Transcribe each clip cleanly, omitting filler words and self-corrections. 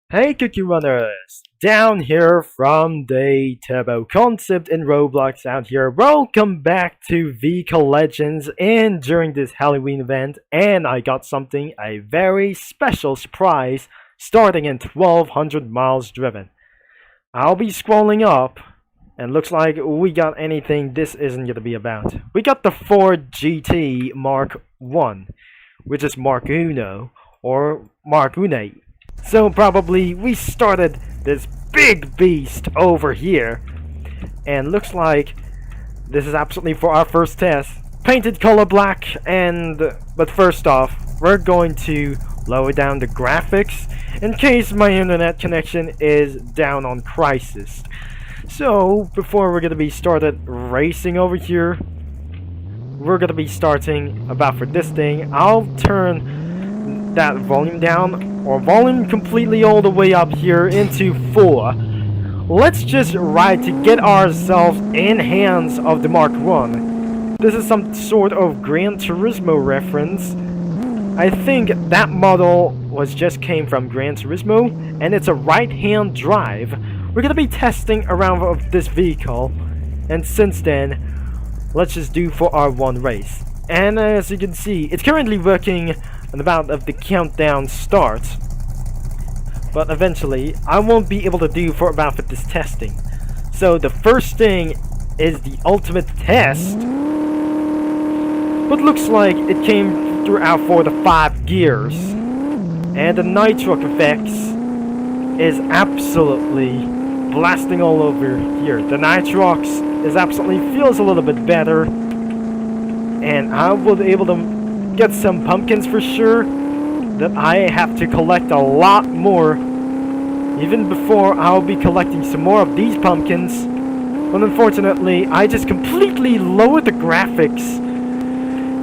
Hey Cookie Runners! Down here from the Turbo Concept in Roblox out here. Welcome back to Vehicle Legends and during this Halloween event, and I got a very special surprise starting in 1200 miles driven. I'll be scrolling up and looks like we got anything this isn't gonna be about. We got the Ford GT Mark 1, which is Mark Uno or Mark Une. So probably we started this big beast over here, and looks like this is absolutely for our first test. Painted color black, but first off, we're going to lower down the graphics in case my internet connection is down on crisis. So before we're gonna be started racing over here, we're gonna be starting about for this thing. I'll turn that volume down, or volume completely all the way up here into 4. Let's just ride to get ourselves in hands of the Mark 1. This is some sort of Gran Turismo reference. I think that model just came from Gran Turismo, and it's a right-hand drive. We're gonna be testing around with this vehicle, and since then, let's just do for our one race. And as you can see, it's currently working on about of the countdown starts, but eventually I won't be able to do for about this testing. So the first thing is the ultimate test, but looks like it came throughout for the 5 gears, and the nitro effects is absolutely blasting all over here. The nitrox is absolutely feels a little bit better, and I will be able to get some pumpkins for sure that I have to collect a lot more even before I'll be collecting some more of these pumpkins. But unfortunately I just completely lowered the graphics,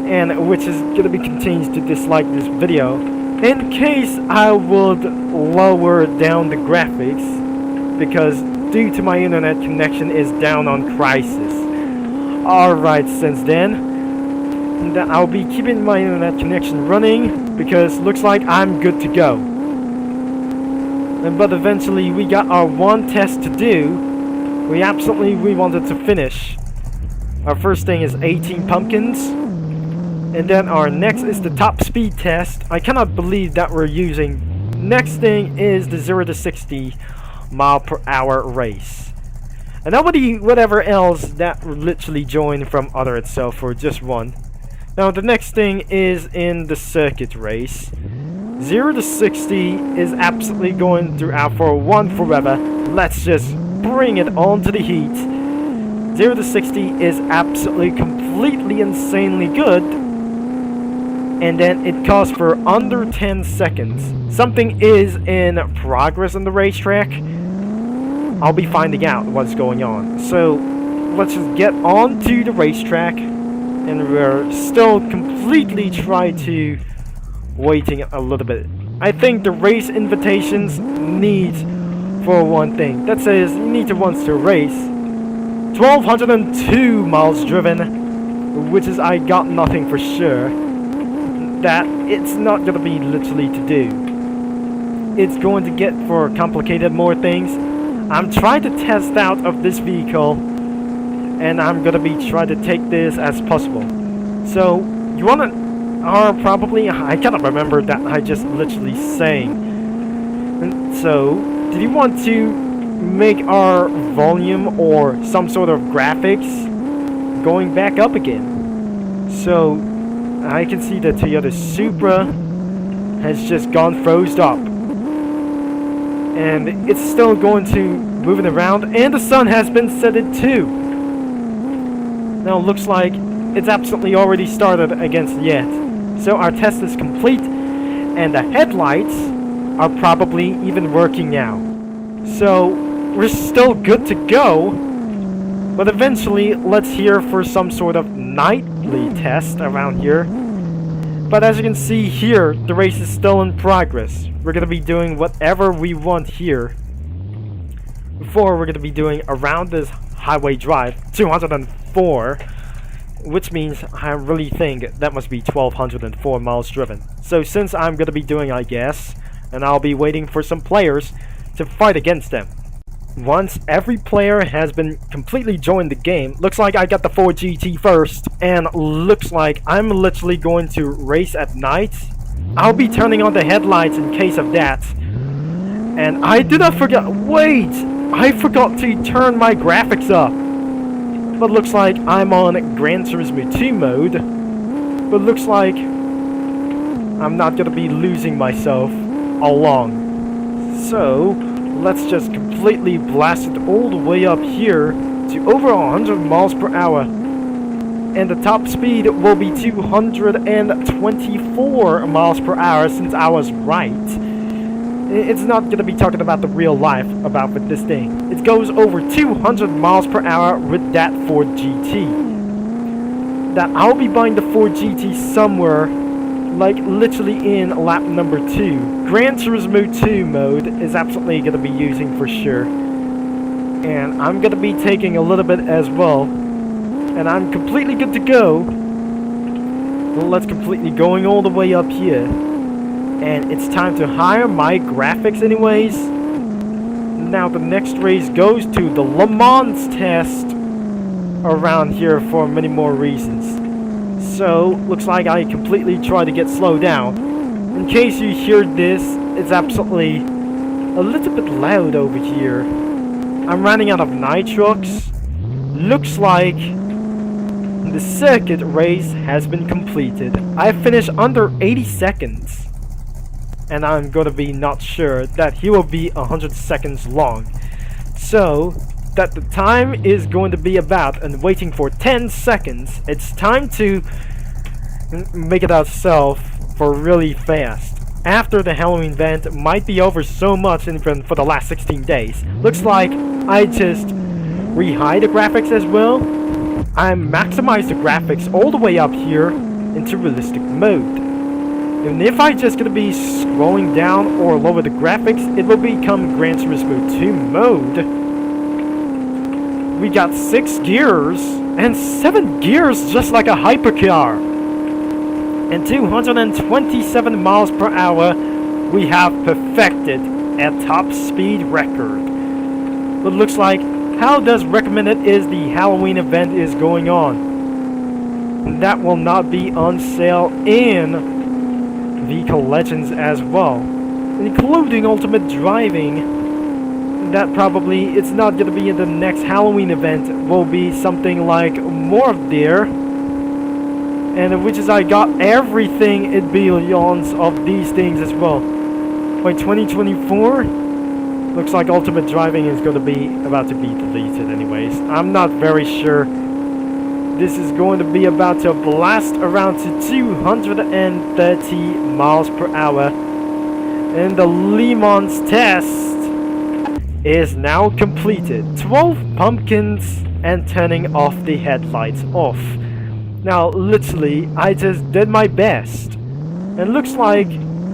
and which is gonna be continues to dislike this video in case I would lower down the graphics, because due to my internet connection is down on crisis. Alright, since then I'll be keeping my internet connection running because looks like I'm good to go. But eventually we got our one test to do. We wanted to finish. Our first thing is 18 pumpkins, and then our next is the top speed test. I cannot believe that we're using. Next thing is the 0 to 60 mile per hour race. And nobody, whatever else that literally joined from other itself for just one. Now the next thing is in the circuit race. 0 to 60 is absolutely going throughout for one forever. Let's just bring it on to the heat. 0 to 60 is absolutely completely insanely good. And then it costs for under 10 seconds. Something is in progress on the racetrack. I'll be finding out what's going on. So let's just get on to the racetrack. And we're still completely trying to waiting a little bit. I think the race invitations need for one thing. That says you need to want to race 1202 miles driven, which is I got nothing for sure. That it's not gonna be literally to do. It's going to get for complicated more things. I'm trying to test out of this vehicle, and I'm gonna be trying to take this as possible. So you wanna probably I cannot remember that I just literally saying. And so did you want to make our volume or some sort of graphics going back up again? So I can see that Toyota Supra has just gone froze up, and it's still going to moving around, and the sun has been set it too. Now it looks like it's absolutely already started against yet. So our test is complete, and the headlights are probably even working now. So we're still good to go, but eventually let's hear for some sort of nightly test around here. But as you can see here, the race is still in progress. We're gonna be doing whatever we want here. Before we're gonna be doing around this highway drive 204, which means I really think that must be 1204 miles driven. So since I'm gonna be doing, I guess, and I'll be waiting for some players to fight against them. Once every player has been completely joined the game, looks like I got the Ford GT first, and looks like I'm literally going to race at night. I'll be turning on the headlights in case of that. And I did not forget, wait! I forgot to turn my graphics up. But looks like I'm on Gran Turismo 2 mode. But looks like I'm not gonna be losing myself along. So let's just completely blast it all the way up here to over 100 miles per hour. And the top speed will be 224 miles per hour since I was right. It's not going to be talking about the real life about with this thing. It goes over 200 miles per hour with that Ford GT. That I'll be buying the Ford GT somewhere, like literally in lap number 2. Gran Turismo 2 mode is absolutely going to be using for sure. And I'm going to be taking a little bit as well. And I'm completely good to go. Well, let's completely going all the way up here. And it's time to hire my graphics anyways. Now the next race goes to the Le Mans test around here for many more reasons. So, looks like I completely try to get slowed down. In case you hear this, it's absolutely a little bit loud over here. I'm running out of nitrox. Looks like the circuit race has been completed. I finished under 80 seconds. And I'm gonna be not sure that he will be 100 seconds long. So, that the time is going to be about and waiting for 10 seconds, it's time to make it ourselves for really fast. After the Halloween event might be over so much even for the last 16 days. Looks like I just rehide the graphics as well. I maximize the graphics all the way up here into realistic mode. And if I just gonna be scrolling down or lower the graphics, it will become Gran Turismo 2 mode. We got 6 gears and 7 gears just like a hypercar. And 227 miles per hour, we have perfected a top speed record. But looks like how does recommended is the Halloween event is going on. And that will not be on sale in Vehicle Legends as well, including Ultimate Driving. That probably it's not going to be in the next Halloween event, will be something like more of there, and which is I got everything in billions of these things as well. By 2024, looks like Ultimate Driving is going to be about to be deleted anyways. I'm not very sure. This is going to be about to blast around to 230 miles per hour. And the Le Mans test is now completed. 12 pumpkins and turning off the headlights off. Now, literally, I just did my best. And looks like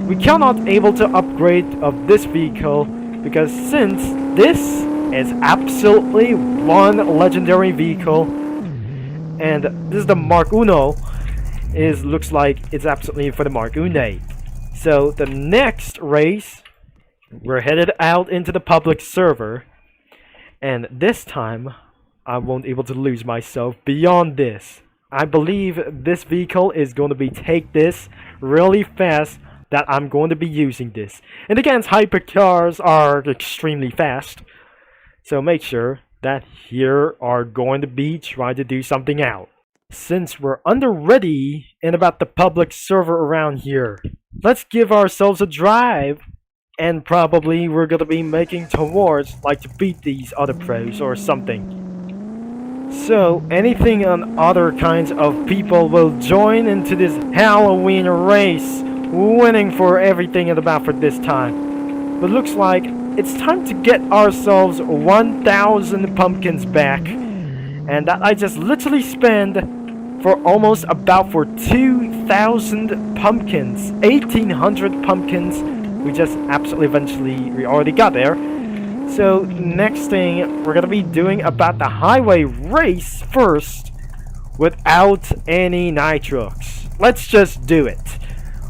we cannot able to upgrade of this vehicle because since this is absolutely one legendary vehicle, and this is the Mark Uno, looks like it's absolutely for the Mark Une. So the next race, we're headed out into the public server, and this time I won't able to lose myself beyond this. I believe this vehicle is going to be take this really fast, that I'm going to be using this. And again, hypercars are extremely fast, so make sure that here are going to be trying to do something out. Since we're under ready and about the public server around here, let's give ourselves a drive. And probably we're gonna be making towards like to beat these other pros or something. So anything on other kinds of people will join into this Halloween race, winning for everything at about for this time. But looks like it's time to get ourselves 1,000 pumpkins back, and that I just literally spend for almost about for 2,000 pumpkins, 1,800 pumpkins. We just absolutely eventually we already got there. So next thing we're gonna be doing about the highway race first, without any nitrox. Let's just do it.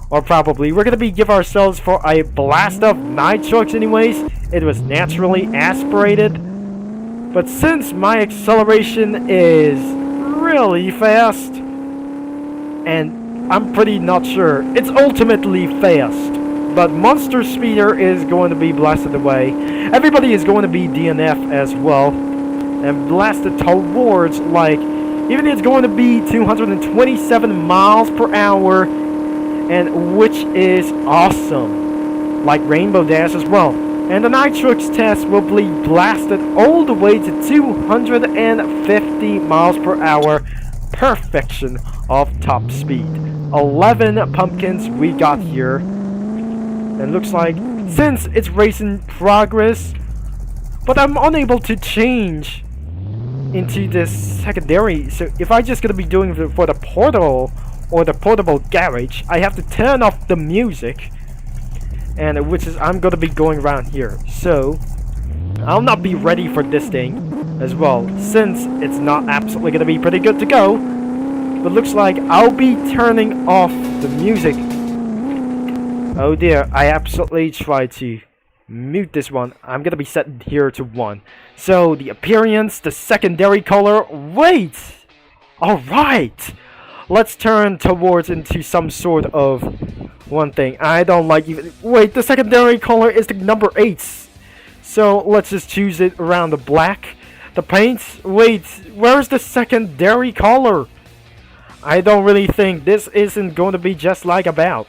Or probably we're gonna be give ourselves for a blast of nitrox anyways. It was naturally aspirated. But since my acceleration is really fast, and I'm pretty not sure, it's ultimately fast, but Monster Speeder is going to be blasted away. Everybody is going to be DNF as well, and blasted towards, like, even it's going to be 227 miles per hour, and which is awesome, like Rainbow Dash as well. And the nitrox test will be blasted all the way to 250 miles per hour, perfection of top speed. 11 pumpkins we got here, and looks like since it's racing progress, but I'm unable to change into this secondary. So if I just gonna be doing it for the portal or the portable garage, I have to turn off the music, and which is I'm gonna be going around here. So I'll not be ready for this thing as well, since it's not absolutely gonna be pretty good to go. But looks like I'll be turning off the music. Oh dear, I absolutely tried to mute this one. I'm gonna be setting here to 1. So the appearance, the secondary color. Wait! Alright! Let's turn towards into some sort of one thing. I don't like even. Wait, the secondary color is the number 8. So let's just choose it around the black. The paint. Wait, where's the secondary color? I don't really think this isn't going to be just like about.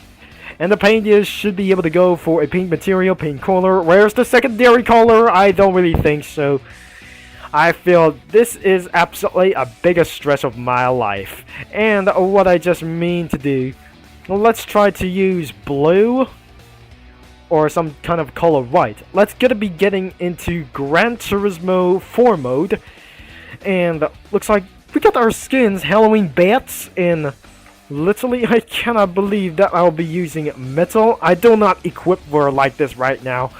And the paint is should be able to go for a pink material, pink color. Where's the secondary color? I don't really think so. I feel this is absolutely a biggest stress of my life. And what I just mean to do, let's try to use blue or some kind of color white. Let's gonna be getting into Gran Turismo 4 mode. And looks like we got our skins, Halloween bats, and literally I cannot believe that I'll be using metal. I do not equip for like this right now.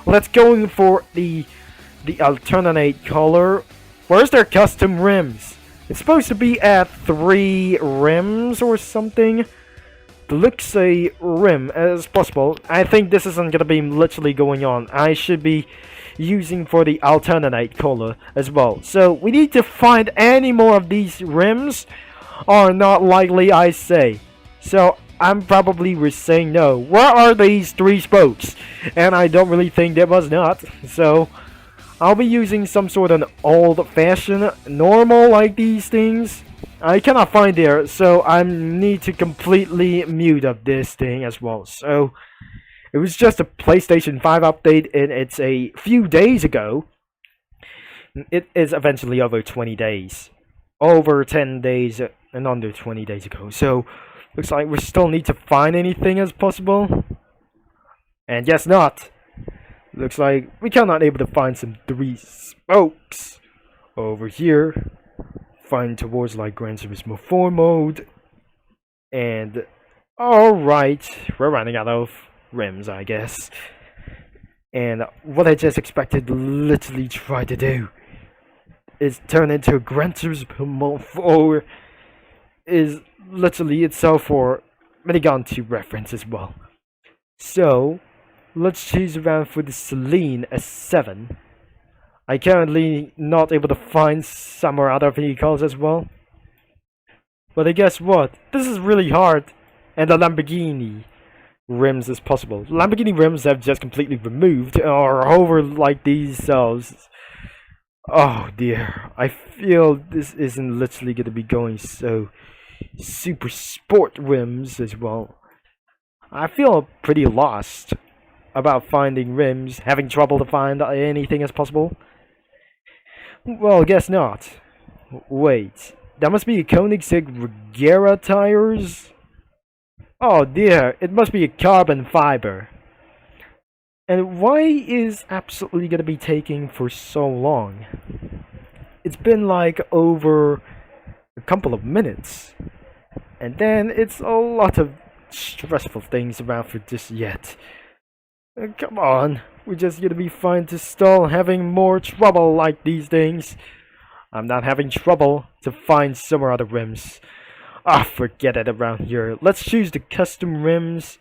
Let's go for the alternate color. Where's their custom rims? It's supposed to be at 3 rims or something. Looks a rim as possible. I think this isn't gonna be literally going on. I should be using for the alternate color as well. So we need to find any more of these rims are not likely, I say. So I'm probably saying no. Where are these 3 spokes? And I don't really think there was not. So I'll be using some sort of old-fashioned normal like these things. I cannot find there, so I need to completely mute up this thing as well. So it was just a PlayStation 5 update, and it's a few days ago. It is eventually over 20 days. Over 10 days and under 20 days ago. So looks like we still need to find anything as possible. And yes, not. Looks like we cannot able to find some 3 spokes over here. Find towards like Gran Turismo 4 mode. And alright, we're running out of rims, I guess. And what I just expected to literally try to do is turn into a Gran Turismo 4 is literally itself for Minigun 2 reference as well. So let's choose around for the Celine S7. I currently not able to find some or other vehicles as well. But I guess what? This is really hard. And the Lamborghini rims is possible. Lamborghini rims have just completely removed or over like these cells. Oh dear. I feel this isn't literally going to be going so super sport rims as well. I feel pretty lost about finding rims, having trouble to find anything as possible. Well, guess not. Wait, that must be a Koenigsegg Regera tires? Oh dear, it must be a carbon fiber. And why is absolutely gonna be taking for so long? It's been like over a couple of minutes. And then it's a lot of stressful things around for this yet. Come on, we're just gonna be fine to stall having more trouble like these things. I'm not having trouble to find some other rims. Ah, forget it around here. Let's choose the custom rims.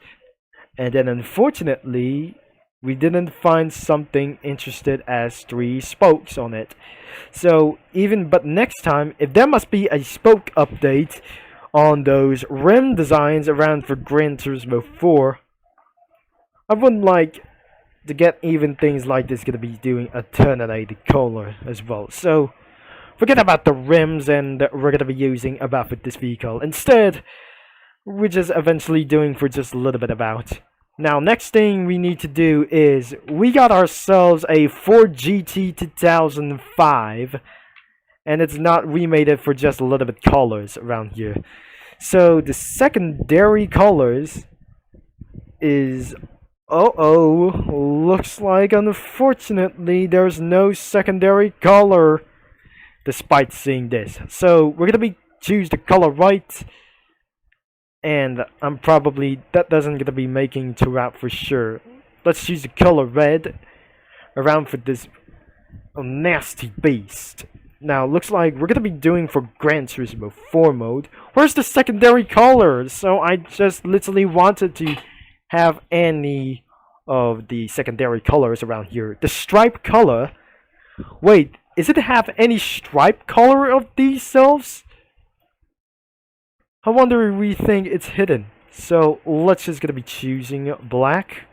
And then unfortunately, we didn't find something interested as 3 spokes on it. So but next time, if there must be a spoke update on those rim designs around for Gran Turismo 4, I would like to get even things like this gonna be doing alternated color as well. So forget about the rims and we're gonna be using about for this vehicle. Instead, we're just eventually doing for just a little bit about. Now, next thing we need to do is we got ourselves a Ford GT 2005, and it's not remade it for just a little bit colors around here. So the secondary colors is looks like unfortunately there's no secondary color despite seeing this. So we're gonna be choose the color white, and I'm probably that doesn't gonna be making throughout for sure. Let's choose the color red around for this nasty beast. Now looks like we're gonna be doing for Gran Turismo 4 mode. Where's the secondary color? So I just literally wanted to have any of the secondary colors around here. The stripe color. Wait, is it have any stripe color of these cells? I wonder if we think it's hidden. So let's just gonna be choosing black.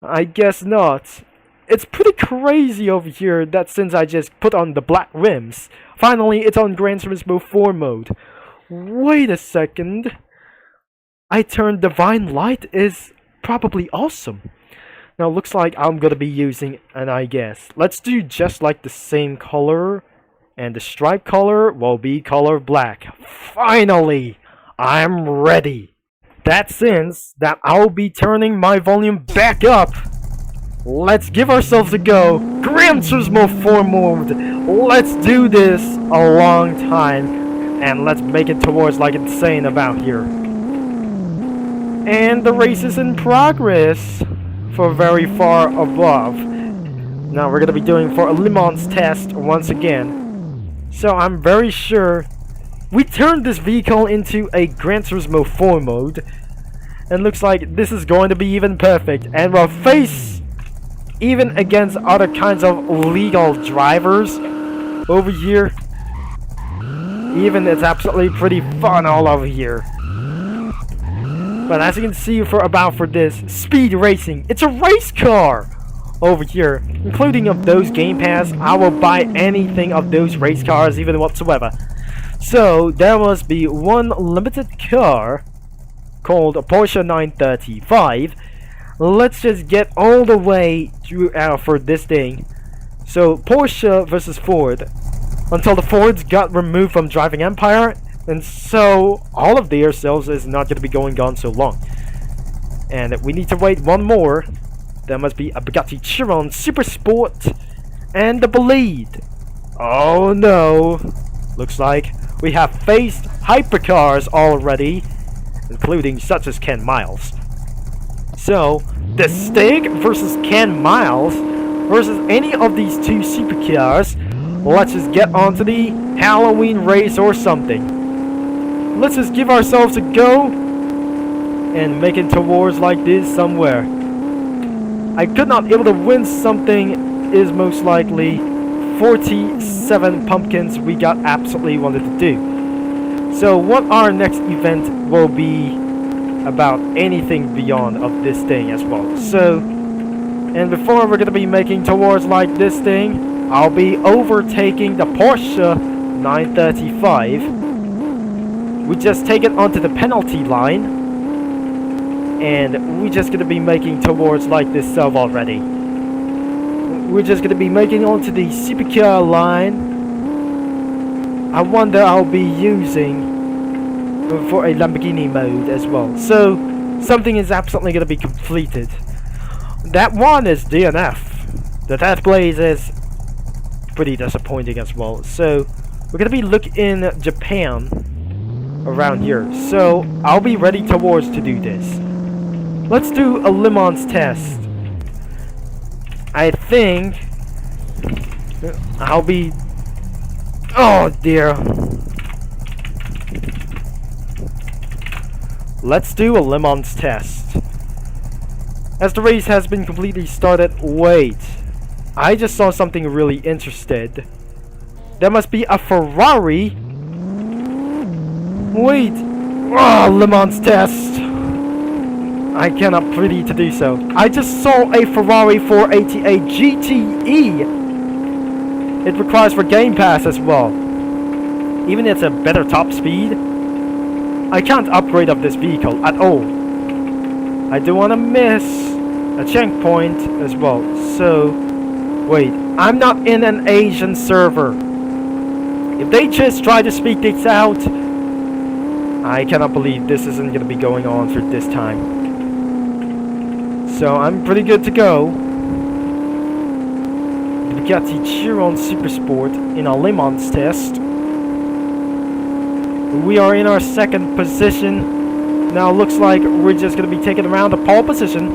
I guess not. It's pretty crazy over here that since I just put on the black rims, finally it's on Gran Turismo 4 mode. Wait a second. I turned Divine Light is probably awesome. Now looks like I'm gonna be using an I guess. Let's do just like the same color, and the stripe color will be color black. Finally, I'm ready. That since that I'll be turning my volume back up. Let's give ourselves a go. Gran Turismo 4 mode. Let's do this a long time, and let's make it towards like insane about here. And the race is in progress for very far above. Now we're gonna be doing for a Le Mans test once again. So I'm very sure we turned this vehicle into a Gran Turismo 4 mode, and looks like this is going to be even perfect. And we'll face even against other kinds of legal drivers over here. Even it's absolutely pretty fun all over here. But as you can see for this speed racing, it's a race car over here, including of those Game Pass. I will buy anything of those race cars even whatsoever. So there must be one limited car called a Porsche 935. Let's just get all the way through for this thing. So Porsche versus Ford, until the Fords got removed from Driving Empire, and so all of their sales is not going to be going on so long. And we need to wait one more. There must be a Bugatti Chiron Super Sport and the Bolide. Oh no, looks like we have faced hypercars already, including such as Ken Miles. So, the Stig versus Ken Miles versus any of these two supercars. Let's just get onto the Halloween race or something. Let's just give ourselves a go and make it towards like this somewhere. I could not able to win something is most likely 47 pumpkins we got absolutely wanted to do. So what our next event will be about anything beyond of this thing as well. So, and before we're gonna be making towards like this thing, I'll be overtaking the Porsche 935. We just take it onto the penalty line, and we're just gonna be making towards like this sub already. We're just gonna be making onto the supercar line. I wonder I'll be using for a Lamborghini mode as well. So something is absolutely going to be completed. That one is DNF. The Death Blaze is pretty disappointing as well. So we're going to be looking in Japan around here. So I'll be ready towards to do this. Let's do a Le Mans test. I think I'll be... Oh dear. let's do a Le Mans test. As the race has been completely started, wait. I just saw something really interesting. There must be a Ferrari. Wait. Oh, Le Mans test. I cannot pretty to do so. I just saw a Ferrari 488 GTE. It requires for Game Pass as well. Even it's a better top speed. I can't upgrade of this vehicle at all. I don't want to miss a checkpoint as well. So, wait, I'm not in an Asian server. If they just try to speak this out, I cannot believe this isn't going to be going on for this time. So I'm pretty good to go. The Bugatti Chiron Supersport in a Le Mans test. We are in our second position. Now looks like we're just going to be taking around the pole position.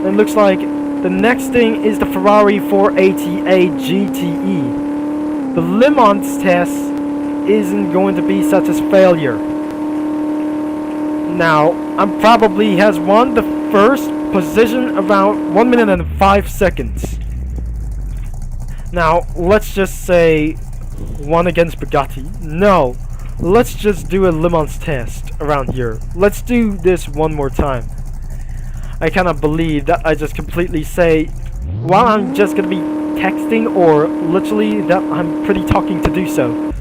It looks like the next thing is the Ferrari 488 GTE. The Le Mans test isn't going to be such a failure. Now, I'm probably has won the first position around 1 minute and 5 seconds. Now, let's just say one against Bugatti. No, let's just do a Le Mans test around here. Let's do this one more time. I cannot believe that I just completely say, while I'm just gonna be texting, or literally that I'm pretty talking to do so.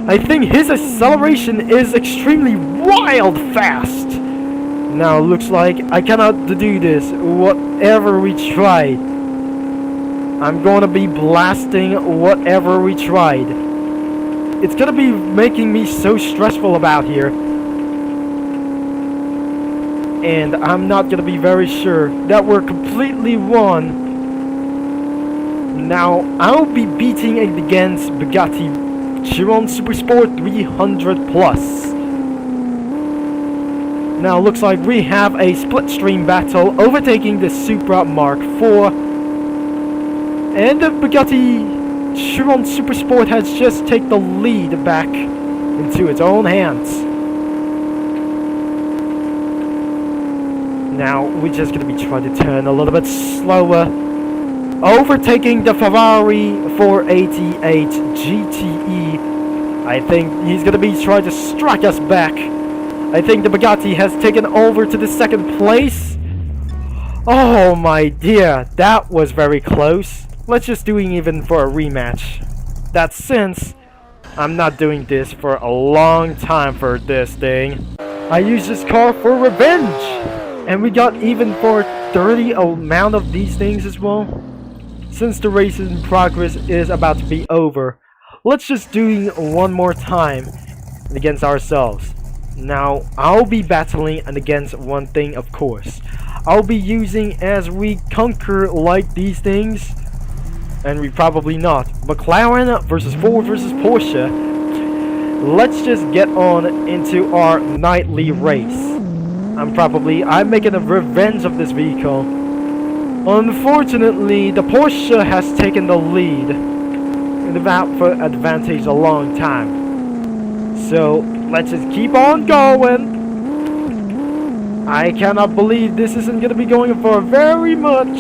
I think his acceleration is extremely wild fast. Now looks like I cannot do this whatever we try. I'm gonna be blasting whatever we tried. It's gonna be making me so stressful about here. And I'm not gonna be very sure that we're completely won. Now I'll be beating against Bugatti Chiron Supersport 300 plus. Now looks like we have a split stream battle overtaking the Supra Mark IV. And the Bugatti Chiron Supersport has just taken the lead back into its own hands. Now we're just going to be trying to turn a little bit slower. Overtaking the Ferrari 488 GTE. I think he's going to be trying to strike us back. I think the Bugatti has taken over to the second place. Oh my dear, that was very close. Let's just do even for a rematch. That's since I'm not doing this for a long time for this thing. I used this car for revenge. And we got even for 30 amount of these things as well. Since the race in progress is about to be over, let's just do one more time against ourselves. Now, I'll be battling against one thing, of course. I'll be using as we conquer like these things, and we probably not. McLaren versus Ford versus Porsche. Let's just get on into our nightly race. I'm making a revenge of this vehicle. Unfortunately, the Porsche has taken the lead in the map for advantage a long time. So let's just keep on going. I cannot believe this isn't going to be going for very much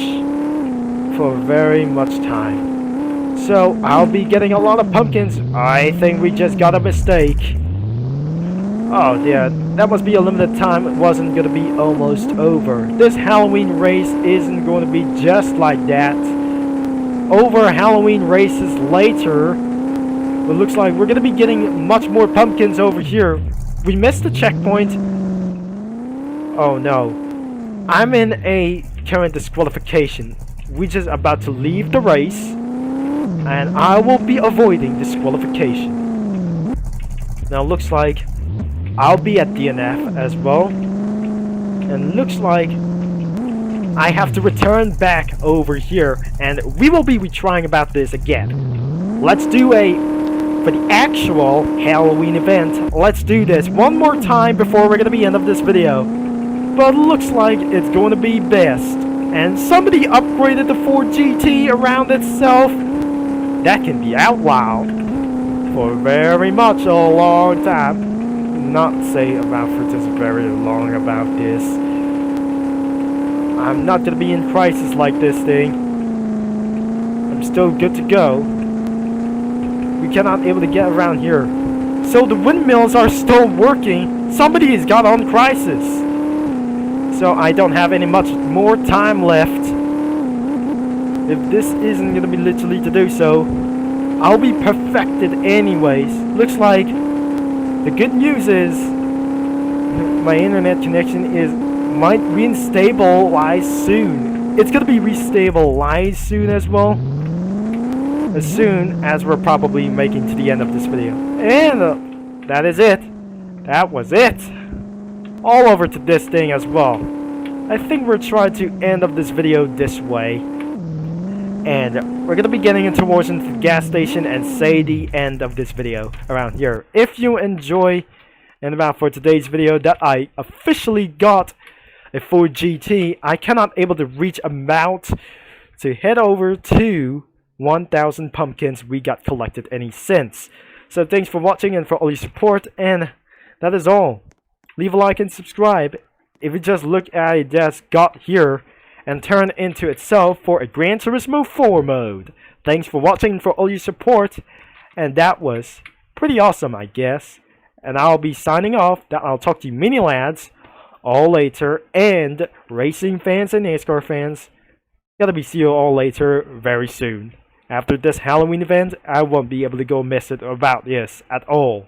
time. So I'll be getting a lot of pumpkins. I think we just got a mistake. Oh dear, that must be a limited time. It wasn't going to be almost over. This Halloween race isn't going to be just like that. Over Halloween races later, it looks like we're going to be getting much more pumpkins over here. We missed the checkpoint. Oh no. I'm in a current disqualification. We're just about to leave the race, and I will be avoiding disqualification. Now looks like I'll be at DNF as well, and looks like I have to return back over here, and we will be retrying about this again. Let's do for the actual Halloween event, let's do this one more time before we're gonna be end of this video. But looks like it's going to be best, and somebody upgraded the Ford GT around itself. That can be outlawed for very much a long time. not say about for just very long about this. I'm not gonna be in crisis like this thing. I'm still good to go. We cannot able to get around here. So the windmills are still working. Somebody has got on crisis. So I don't have any much more time left. If this isn't gonna be literally to do so, I'll be perfected anyways. Looks like the good news is my internet connection might restabilize soon. It's gonna be restabilized soon as well. As soon as we're probably making to the end of this video. And that is it. That was it. All over to this thing as well. I think we're trying to end up this video this way. And we're gonna be getting towards into the gas station and say the end of this video around here. If you enjoy, and about for today's video that I officially got a Ford GT, I cannot able to reach amount to head over to 1,000 pumpkins we got collected any since. So thanks for watching and for all your support, and that is all. Leave a like and subscribe. If you just look at it just got here and turn into itself for a Gran Turismo 4 mode. Thanks for watching and for all your support, and that was pretty awesome, I guess. And I'll be signing off. That I'll talk to you mini lads all later, and racing fans and NASCAR fans. Gotta be see you all later very soon. After this Halloween event, I won't be able to go miss it about this at all.